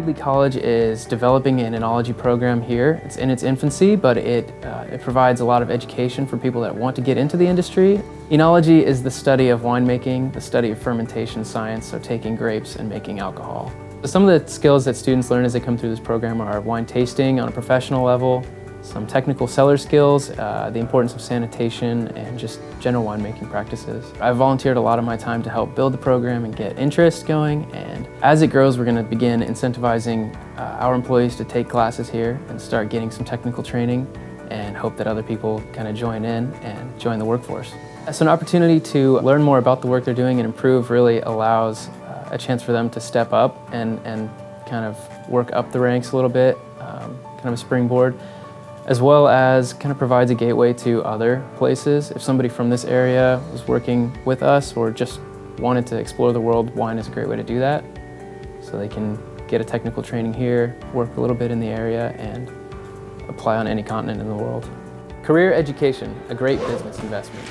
Reedley College is developing an Enology program here. It's in its infancy, but it provides a lot of education for people that want to get into the industry. Enology is the study of winemaking, the study of fermentation science, so taking grapes and making alcohol. Some of the skills that students learn as they come through this program are wine tasting on a professional level, some technical cellar skills, the importance of sanitation, and just general winemaking practices. I've volunteered a lot of my time to help build the program and get interest going, and as it grows, we're going to begin incentivizing our employees to take classes here and start getting some technical training, and hope that other people kind of join in and join the workforce. So an opportunity to learn more about the work they're doing and improve really allows a chance for them to step up and kind of work up the ranks a little bit, kind of a springboard, as well as kind of provides a gateway to other places. If somebody from this area was working with us or just wanted to explore the world, wine is a great way to do that. So they can get a technical training here, work a little bit in the area, and apply on any continent in the world. Career education, a great business investment.